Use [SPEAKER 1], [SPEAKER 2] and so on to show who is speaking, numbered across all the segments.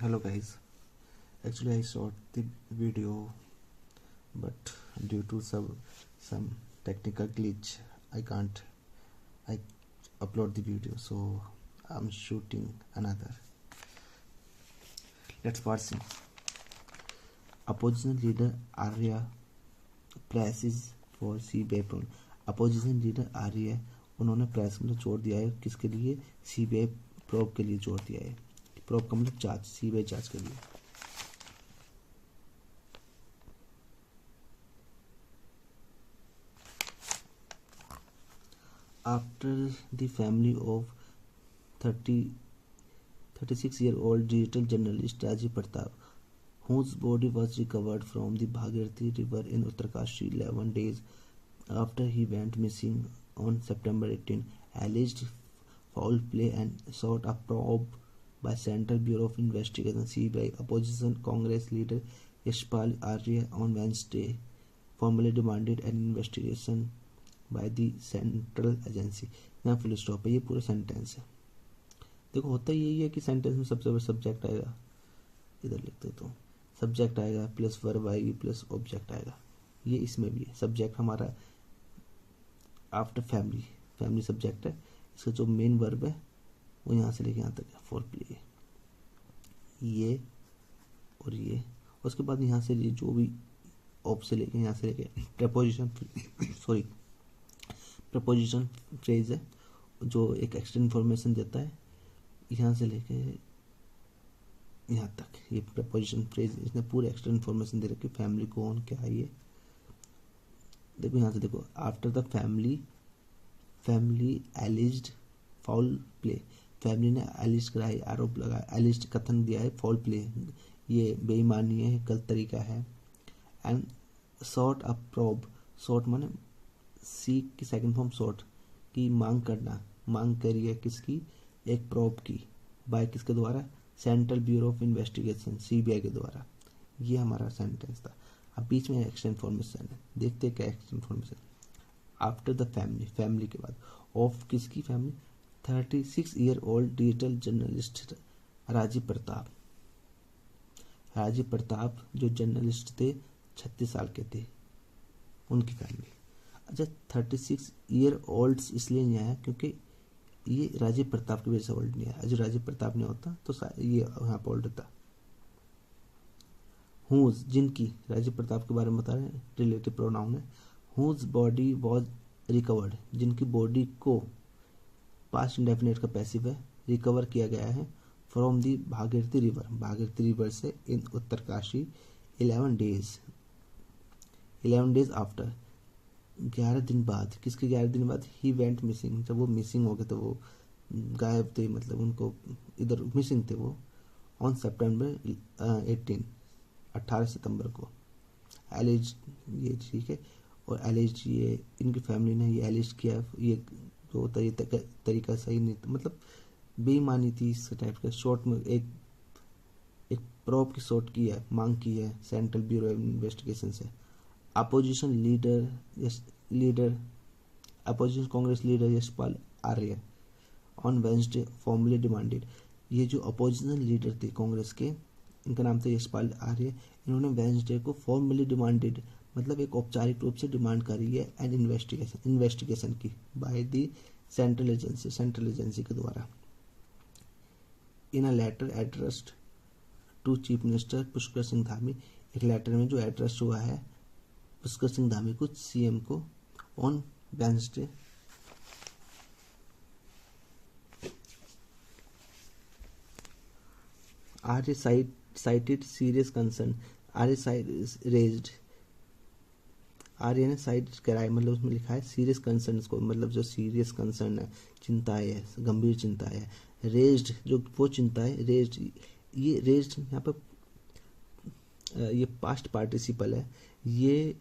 [SPEAKER 1] Hello guys. Actually, I shot the video, but due to some technical glitch, I can't I upload the video. So I'm shooting another. Let's watch it. Opposition leader Arya presses for CBI probe. Opposition leader Arya उन्होंने press में जोड़ दिया है किसके लिए? CBI probe के लिए जोड़ दिया है. प्रोब का मतलब जांच, सीबीआई जांच के लिए. After the family of 36-year-old digital journalist Rajiv Pratap, whose body was recovered from the Bhagirathi River in Uttarkashi 11 days after he went missing on September 18, alleged foul play and sought a probe by Central Bureau of Investigation (CBI). Opposition Congress leader Yashpal Arya on Wednesday formally demanded an investigation by the Central Agency. यहाँ full stop है, ये पूरा sentence है. देखो होता यही है कि सेंटेंस में सबसे पहले सब्जेक्ट आएगा, इधर लिखते तो सब्जेक्ट आएगा प्लस वर्ब आएगी प्लस ऑब्जेक्ट आएगा. ये इसमें भी है. सब्जेक्ट हमारा आफ्टर फैमिली, फैमिली सब्जेक्ट है. इसका जो मेन वर्ब है वो यहाँ से लेके यहाँ तक है, फोर प्ले, ये और ये. उसके बाद यहाँ से ये जो भी ऑफ से लेके यहाँ से लेके प्रपोजिशन प्रपोजिशन फ्रेज है जो एक एक्स्ट्रा इन्फॉर्मेशन देता है, यहाँ से लेके यहाँ तक ये प्रपोजिशन फ्रेज. इसने पूरे एक्स्ट्रा इन्फॉर्मेशन दे रखी, फैमिली कौन क्या है ये. देखो यहाँ से देखो, after the family एलिज्ड foul play. Family ने एलिज कराई, आरोप लगा, एलिज्ड कथन दिया है फाउल प्ले, ये बेईमानी है, गलत तरीका है. And sought a probe, sought माने सीक की सेकंड फॉर्म सॉट की मांग करना, मांग करी है किसकी? एक प्रोब की, बाय किसके द्वारा? Central bureau of investigation CBI के द्वारा. ये हमारा सेंटेंस था. अब बीच में एक्स्ट्रा इन्फॉर्मेशन है, देखते क्या extra information. After the family, family के बाद ऑफ किसकी family? 36-year-old digital journalist Rajeev Pratap. Rajeev Pratap जो जर्नलिस्ट थे 36 साल के थे, उनकी फैमिली. अच्छा 36-year-old इसलिए नहीं आया क्योंकि ये राजीव प्रताप की वजह से ओल्ड नहीं आया. जो राजीव प्रताप नहीं होता तो ये यहाँ पर ओल्ड होता. हुज, जिनकी, राजीव प्रताप के बारे में बता रहे हैं, रिलेटिव प्रोनाउन है. हुज बॉडी वॉज रिकवर्ड, जिनकी बॉडी को, पास्ट इंडेफिनिट का पैसिव है, रिकवर किया गया है from the Bhagirathi river, Bhagirathi river से इन उत्तरकाशी 11 डेज आफ्टर, 11 दिन बाद. किसके 11 दिन बाद? ही वेंट मिसिंग, जब वो मिसिंग हो गए तो वो गायब थे, मतलब उनको इधर मिसिंग थे वो, ऑन सितंबर 18 सितंबर को. एलिज, ये ठीक है, और एलिज ये इनकी फैमिली ने ये एलिज किया, ये जो तरीका सही नहीं, मतलब बेईमानी थी इस टाइप का. शॉर्ट में एक प्रोब की शॉर्ट की है, मांग की है सेंट्रल ब्यूरो ऑफ इन्वेस्टिगेशन से. Opposition opposition Congress leader Yashpal Arya on Wednesday formally demanded. ये जो अपोजिशन लीडर थे कांग्रेस के, इनका नाम था यशपाल आर्य. इन्होंने वेंसडे को फॉर्मली डिमांडेड, मतलब एक औपचारिक रूप से डिमांड करी है एन इन्वेस्टिगेशन की बाय दी सेंट्रल एजेंसी के द्वारा. In a letter addressed to chief minister Pushkar Singh Dhami, एक लेटर में जो एड्रेस हुआ है पुष्कर सिंह धामी को, सीएम को, on Wednesday. Arya cited serious concern. आर्य ने साइड कराए, मतलब उसमें लिखा है सीरियस कंसर्न को, मतलब जो सीरियस कंसर्न है, चिंताएं है, गंभीर चिंताएं है. रेज्ड, जो वो चिंताएं, रेज्ड, ये रेज्ड यहाँ पे ये पास्ट पार्टिसिपल है, ये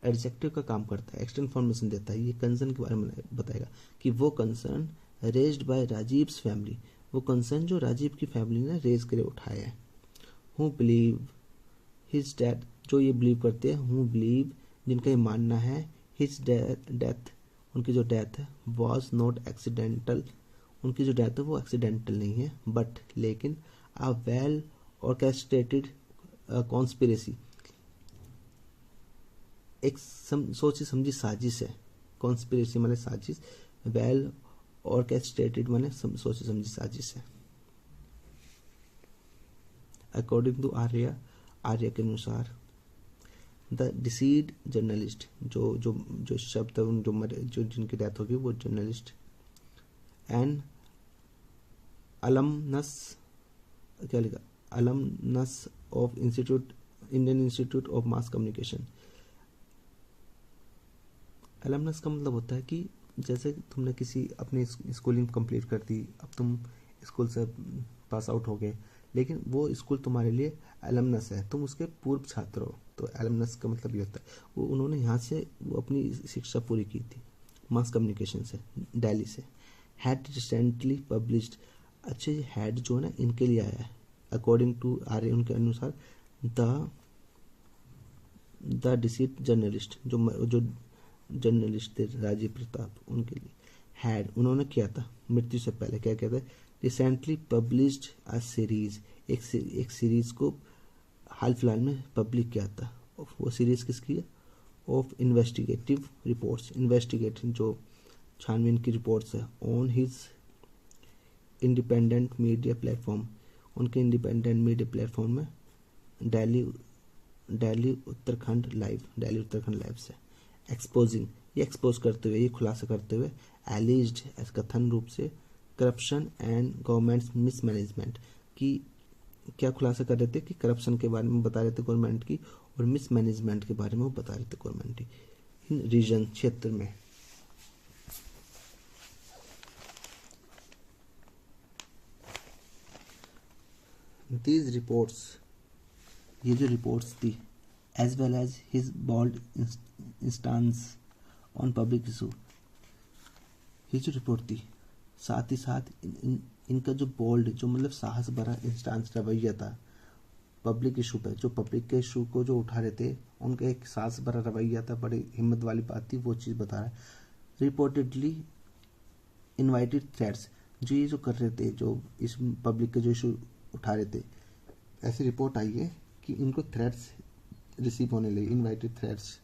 [SPEAKER 1] एडजेक्टिव का काम करता है, एक्स्ट्रा इन्फॉर्मेशन देता है. ये कंसर्न के बारे में बताएगा कि वो कंसर्न रेज्ड बाय राजीव्स फैमिली, वो कंसर्न जो राजीव की फैमिली ने रेज करे उठाया है. हु बिलीव हिज डेथ, जो ये बिलीव करते हैं, हु बिलीव, जिनका ये मानना है, हिज डेथ, उनकी जो डेथ है, वॉज नॉट एक्सीडेंटल, उनकी जो डेथ है वो एक्सीडेंटल नहीं है, बट लेकिन अ वेल ऑर्केस्ट्रेटेड कॉन्स्पिरेसी, एक सोची समझी साजिश है। कॉन्स्पिरेसी माने साजिश, वेल ऑर्केस्ट्रेटेड माने सोची समझी साजिश है। अकॉर्डिंग टू आर्या के अनुसार द डिसीड जर्नलिस्ट, जो शब्द जो जिनकी डेथ होगी वो जर्नलिस्ट, एंड अलमनस, क्या लिखा, alumnus of Indian institute of mass communication. Alumnus का मतलब होता है कि जैसे तुमने किसी अपनी स्कूलिंग कंप्लीट कर दी, अब तुम स्कूल से पास आउट हो गए, लेकिन वो स्कूल तुम्हारे लिए एलमनस है, तुम उसके पूर्व छात्र हो, तो एलमनस का मतलब ये होता है वो उन्होंने यहाँ से वो अपनी शिक्षा पूरी की थी मास कम्युनिकेशन से, दिल्ली से। हैड रिसेंटली पब्लिश्ड, अच्छे हैड जो है ना इनके लिए आया है, अकॉर्डिंग टू आर्य उनके अनुसार द डिसीट जर्नलिस्ट, जो जर्नलिस्ट थे राजीव प्रताप, उनके लिए हैड उन्होंने किया था मृत्यु से पहले, क्या कहते हैं, रिसेंटली पब्लिश्ड अ सीरीज, एक सीरीज को हाल फिलहाल में पब्लिक किया था। वो सीरीज किसकी है, ऑफ इन्वेस्टिगेटिव रिपोर्ट्स, इन्वेस्टिगेटिव जो छानबीन की रिपोर्ट्स है, on his independent media platform, उनके इंडिपेंडेंट मीडिया प्लेटफॉर्म में दिल्ली उत्तराखंड लाइव से। एक्सपोजिंग, ये एक्सपोज करते हुए, ये खुलासा करते हुए, एलिज्ड कथन रूप से, करप्शन एंड गवर्नमेंट्स मिसमैनेजमेंट की, क्या खुलासा कर रहे थे कि करप्शन के बारे में बता रहे थे गवर्नमेंट की, और मिसमैनेजमेंट के बारे में वो बता रहे थे गवर्नमेंट की, इन रीजन क्षेत्र में। दीज रिपोर्ट्स, ये जो रिपोर्ट्स थी, as well as his bold instance on public issue, ये जो रिपोर्ट थी, साथ ही साथ इनका जो बोल्ड, जो मतलब साहस भरा इंस्टांस रवैया था पब्लिक इशू पे, जो पब्लिक के इशू को जो उठा रहे थे, उनका एक साहस भरा रवैया था, बड़ी हिम्मत वाली बात थी, वो चीज़ बता रहा है। रिपोर्टेडली इनवाइटेड थ्रेट्स, जो ये जो कर रहे थे, जो इस पब्लिक के जो इशू उठा रहे थे, ऐसी रिपोर्ट आई है कि इनको थ्रेट्स रिसीव होने लगे, invited threats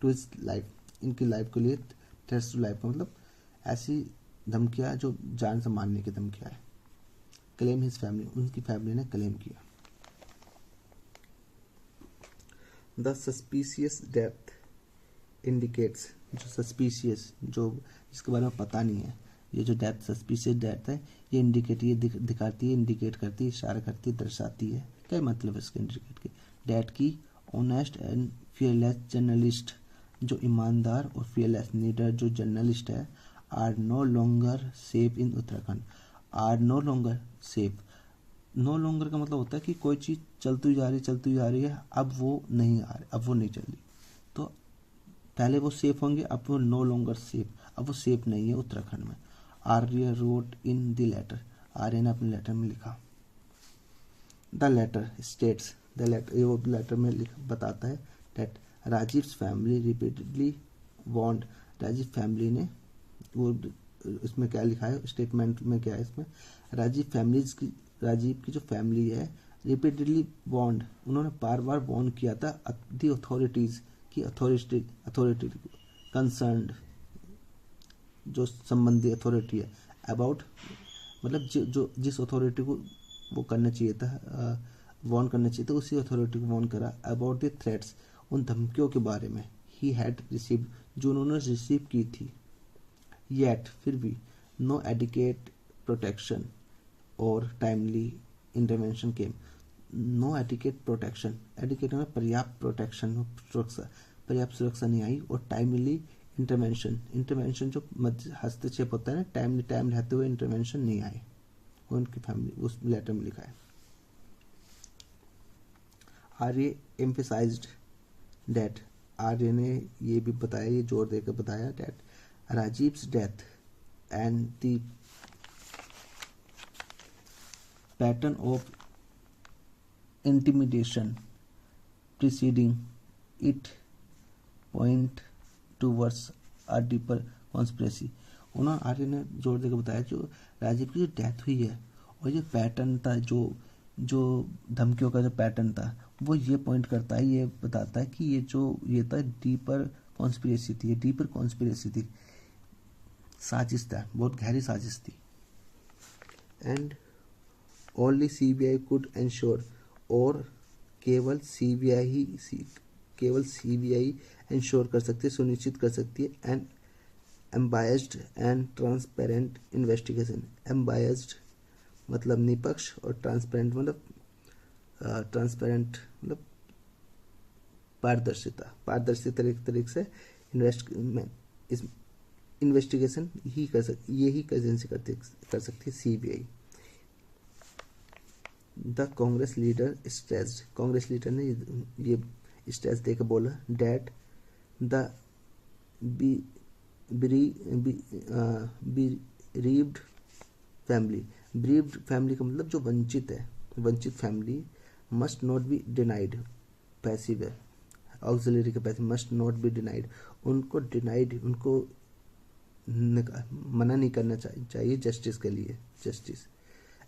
[SPEAKER 1] to his life, इनकी लाइफ के लिए थ्रेट्स टू लाइफ का मतलब ऐसी धमकियाँ जो जान से मारने की धमकियाँ है। क्लेम हिज फैमिली, उनकी फैमिली ने क्लेम किया। द सस्पिशियस डेथ इंडिकेट्स, जो सस्पिशियस, जो जिसके बारे में पता नहीं है, ये जो डेथ सस्पिशियस डेथ है, ये इंडिकेट, ये दिखाती है, इंडिकेट करती है, इशारा करती है, दर्शाती है, क्या मतलब है इसके इंडिकेट की, डेथ की ऑनेस्ट एंड फियरलेस जर्नलिस्ट, जो ईमानदार और फियरलेस नीडर जो जर्नलिस्ट है, are no longer safe in Uttarakhand, are no longer safe, no longer का मतलब होता है कि कोई चीज़ चलती जा रही है, अब वो नहीं आ रही, अब वो नहीं चल रही, तो पहले वो सेफ होंगे, अब वो नो लॉन्गर सेफ, अब वो सेफ नहीं है उत्तराखंड में। Arya wrote in the letter, Arya ने अपने लेटर में लिखा। The letter states, the letter, ये वो लेटर में बताता है that Rajeev family repeatedly want, Rajeev family ने, वो इसमें क्या लिखा है स्टेटमेंट में, क्या है इसमें, राजीव की जो फैमिली है, रिपीटेडली वार्नड, उन्होंने बार बार वार्न किया था द अथॉरिटीज की, अथॉरिटी कंसर्न्ड, जो संबंधी अथॉरिटी है, अबाउट मतलब जो जिस अथॉरिटी को वो करना चाहिए था, वार्न करना चाहिए था, उसी अथॉरिटी को वार्न करा अबाउट द थ्रेट्स, उन धमकियों के बारे में, ही हैड रिसीव्ड, जो उन्होंने रिसीव की थी, येट फिर भी, नो एडिकेट प्रोटेक्शन और टाइमली इंटरवेंशन केम, नो एडिकेट प्रोटेक्शन, एडिकेट में पर्याप्त प्रोटेक्शन, सुरक्षा, पर्याप्त सुरक्षा नहीं आई, और टाइमली इंटरवेंशन जो हस्तक्षेप होता है ना, टाइम रहते हुए इंटरवेंशन नहीं आए, वो उनकी फैमिली उस लेटर में लिखा है। आर्य एम्फेसाइज्ड दैट, आर्य ने ये भी बताया, ये जोर देकर बताया that Rajiv's death and the pattern of intimidation preceding it point towards a deeper conspiracy, उन्होंने आर्य ने जोर देकर बताया जो राजीव की जो डेथ हुई है और ये पैटर्न था जो जो धमकियों का जो पैटर्न था वो ये पॉइंट करता है, ये बताता है कि ये था डीपर कॉन्स्पिरेसी थी, ये डीपर कॉन्स्पिरेसी थी, साजिश था, बहुत गहरी साजिश थी। And only CBI could ensure, और केवल सीबीआई एंश्योर कर सकती है, सुनिश्चित कर सकती है and unbiased and transparent investigation. Unbiased मतलब निष्पक्ष और ट्रांसपेरेंट मतलब पारदर्शी तरीके से इन्वेस्टिगेशन यही एजेंसी कर सकती है CBI. The Congress leader stressed, Congress leader ने ये स्ट्रेस देकर बोला डैट द bereaved फैमिली का मतलब जो वंचित है, वंचित family must not be denied, passive है, ऑक्सिलरी का passive, must not be denied, उनको मना नहीं करना चाहिए जस्टिस के लिए, justice.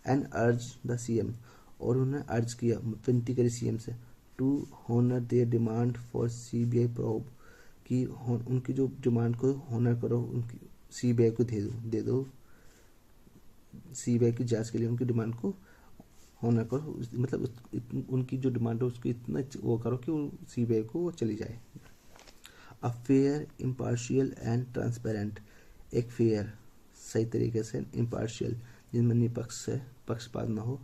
[SPEAKER 1] And urge the CM, और उन्होंने अर्ज किया, विनती करी सीएम से, to honour their demand for CBI probe, कि उनकी जो डिमांड को होनर करो, उनकी सीबीआई को दे दो सीबीआई की जांच के लिए उनकी डिमांड को होनर करो, मतलब उनकी जो डिमांड है उसको इतना वो करो कि सीबीआई को वो चली जाए। A fair impartial and transparent, एक फेयर सही तरीके से, इम्पार्शियल जिनमें निष्पक्ष है, पक्षपात ना हो,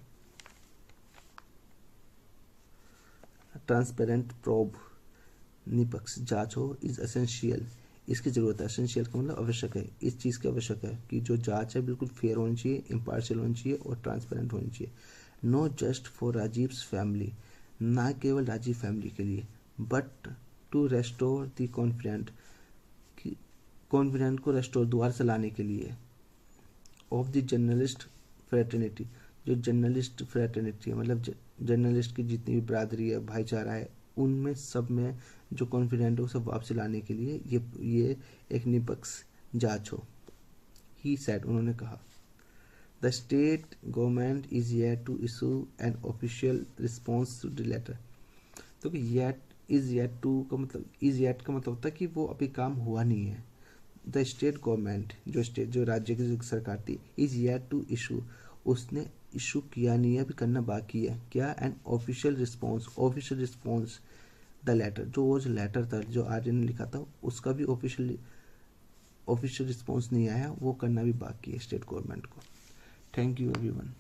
[SPEAKER 1] ट्रांसपेरेंट प्रोब निष्पक्ष जांच हो, इज एसेंशियल, इसकी जरूरत है, एसेंशियल का मतलब आवश्यक है, इस चीज़ की आवश्यक है कि जो जांच है बिल्कुल फेयर होनी चाहिए, इम्पार्शियल होनी चाहिए और ट्रांसपेरेंट होनी चाहिए। No just for Rajeev's family, ना केवल राजीव फैमिली के लिए, but to restore the confident को रेस्टोर दोबारा से लाने के लिए, ऑफ द जर्नलिस्ट फ्रेटर्निटी, जो जर्नलिस्ट फ्रेटर्निटी है मतलब जर्नलिस्ट की जितनी भी बरादरी है, भाईचारा है, उनमें सब में जो कॉन्फिडेंट है वो सब वापसी लाने के लिए ये एक निष्पक्ष जांच हो। ही सेड, उन्होंने कहा, the state government is yet to issue an official response to the letter. तो येट इज येट टू का मतलब, इज येट का मतलब होता है कि वो अभी काम हुआ नहीं है। द स्टेट गवर्नमेंट, जो राज्य की जो सरकार थी, इज येट टू इशू, उसने इशू किया नहीं है, अभी करना बाकी है, क्या, an official response the letter, जो लेटर था जो आर्य ने लिखा था उसका भी ऑफिशियल रिस्पॉन्स नहीं आया, वो करना भी बाकी है स्टेट गवर्नमेंट को। Thank you everyone.